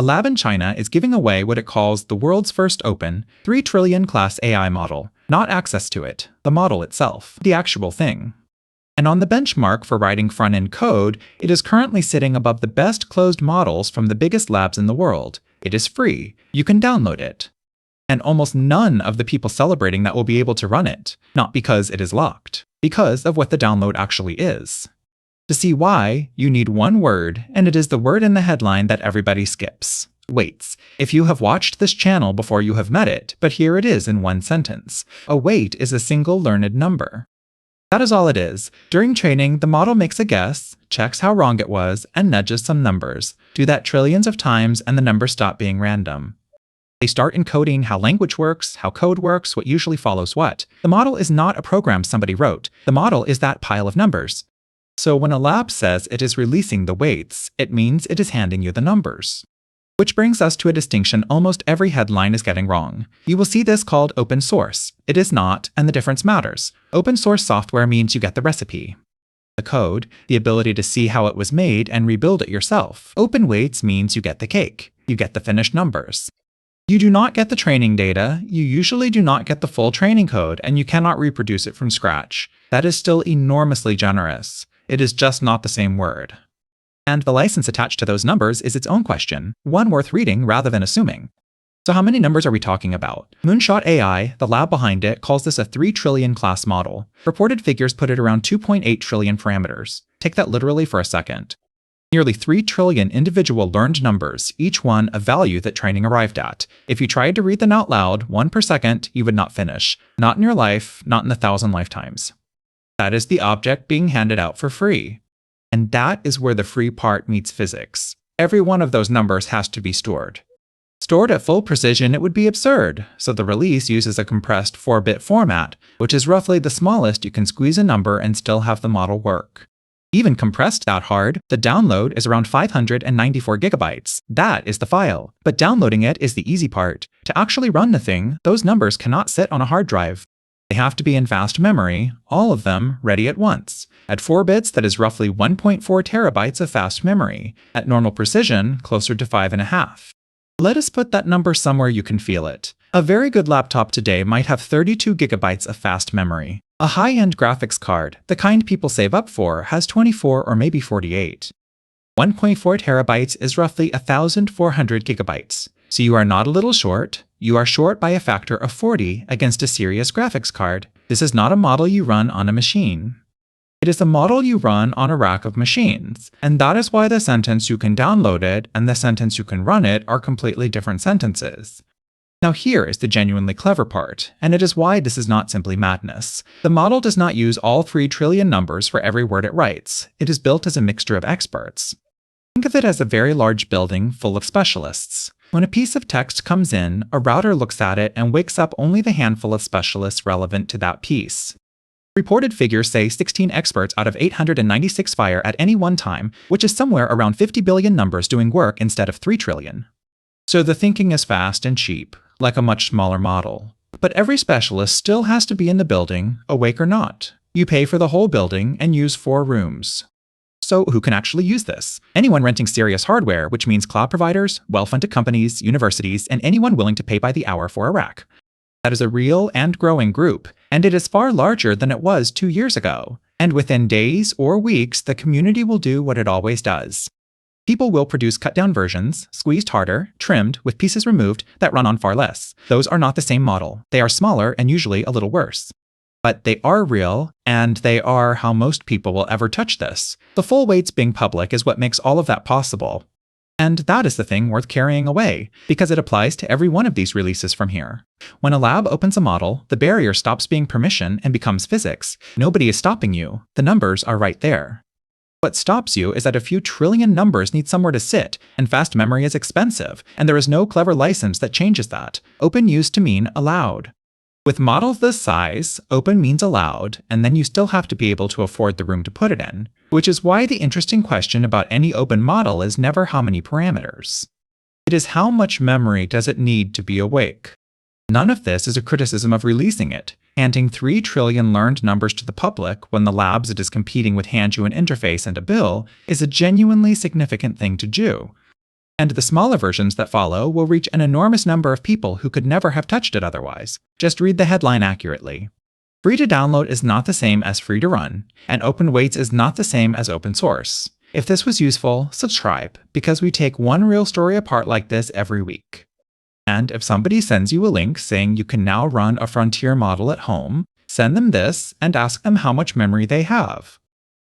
lab in China is giving away what it calls the world's first open, 3 trillion class AI model. Not access to it, the model itself, the actual thing. And on the benchmark for writing front-end code, it is currently sitting above the best closed models from the biggest labs in the world. It is free. You can download it. And almost none of the people celebrating that will be able to run it, not because it is locked, because of what the download actually is. To see why, you need one word, and it is the word in the headline that everybody skips. Weights. If you have watched this channel before, you have met it, but here it is in one sentence. A weight is a single learned number. That is all it is. During training, the model makes a guess, checks how wrong it was, and nudges some numbers. Do that trillions of times and the numbers stop being random. They start encoding how language works, how code works, what usually follows what. The model is not a program somebody wrote. The model is that pile of numbers. So when a lab says it is releasing the weights, it means it is handing you the numbers. Which brings us to a distinction almost every headline is getting wrong. You will see this called open source. It is not, and the difference matters. Open source software means you get the recipe, the code, the ability to see how it was made and rebuild it yourself. Open weights means you get the cake. You get the finished numbers. You do not get the training data, you usually do not get the full training code, and you cannot reproduce it from scratch. That is still enormously generous. It is just not the same word. And the license attached to those numbers is its own question, one worth reading rather than assuming. So how many numbers are we talking about? Moonshot AI, the lab behind it, calls this a 3 trillion class model. Reported figures put it around 2.8 trillion parameters. Take that literally for a second. Nearly 3 trillion individual learned numbers, each one a value that training arrived at. If you tried to read them out loud, 1 per second, you would not finish. Not in your life, not in 1,000 lifetimes. That is the object being handed out for free. And that is where the free part meets physics. Every one of those numbers has to be stored. Stored at full precision, it would be absurd, so the release uses a compressed 4-bit format, which is roughly the smallest you can squeeze a number and still have the model work. Even compressed that hard, the download is around 594 gigabytes. That is the file. But downloading it is the easy part. To actually run the thing, those numbers cannot sit on a hard drive. They have to be in fast memory, all of them ready at once. At 4 bits, that is roughly 1.4 terabytes of fast memory. At normal precision, closer to 5.5. Let us put that number somewhere you can feel it. A very good laptop today might have 32 gigabytes of fast memory. A high-end graphics card, the kind people save up for, has 24 or maybe 48. 1.4 terabytes is roughly 1,400 gigabytes. So you are not a little short, you are short by a factor of 40 against a serious graphics card. This is not a model you run on a machine. It is a model you run on a rack of machines, and that is why the sentence you can download it and the sentence you can run it are completely different sentences. Now here is the genuinely clever part, and it is why this is not simply madness. The model does not use all 3 trillion numbers for every word it writes. It is built as a mixture of experts. Think of it as a very large building full of specialists. When a piece of text comes in, a router looks at it and wakes up only the handful of specialists relevant to that piece. Reported figures say 16 experts out of 896 fire at any one time, which is somewhere around 50 billion numbers doing work instead of 3 trillion. So the thinking is fast and cheap, like a much smaller model. But every specialist still has to be in the building, awake or not. You pay for the whole building and use 4 rooms. So who can actually use this? Anyone renting serious hardware, which means cloud providers, well-funded companies, universities, and anyone willing to pay by the hour for a rack. That is a real and growing group, and it is far larger than it was 2 years ago. And within days or weeks, the community will do what it always does. People will produce cut-down versions, squeezed harder, trimmed, with pieces removed, that run on far less. Those are not the same model. They are smaller and usually a little worse. But they are real, and they are how most people will ever touch this. The full weights being public is what makes all of that possible. And that is the thing worth carrying away, because it applies to every one of these releases from here. When a lab opens a model, the barrier stops being permission and becomes physics. Nobody is stopping you. The numbers are right there. What stops you is that a few trillion numbers need somewhere to sit, and fast memory is expensive, and there is no clever license that changes that. Open used to mean allowed. With models this size, open means allowed, and then you still have to be able to afford the room to put it in, which is why the interesting question about any open model is never how many parameters. It is how much memory does it need to be awake. None of this is a criticism of releasing it. Handing 3 trillion learned numbers to the public when the labs it is competing with hand you an interface and a bill is a genuinely significant thing to do. And the smaller versions that follow will reach an enormous number of people who could never have touched it otherwise. Just read the headline accurately. Free to download is not the same as free to run, and open weights is not the same as open source. If this was useful, subscribe, because we take one real story apart like this every week. And if somebody sends you a link saying you can now run a frontier model at home, send them this and ask them how much memory they have.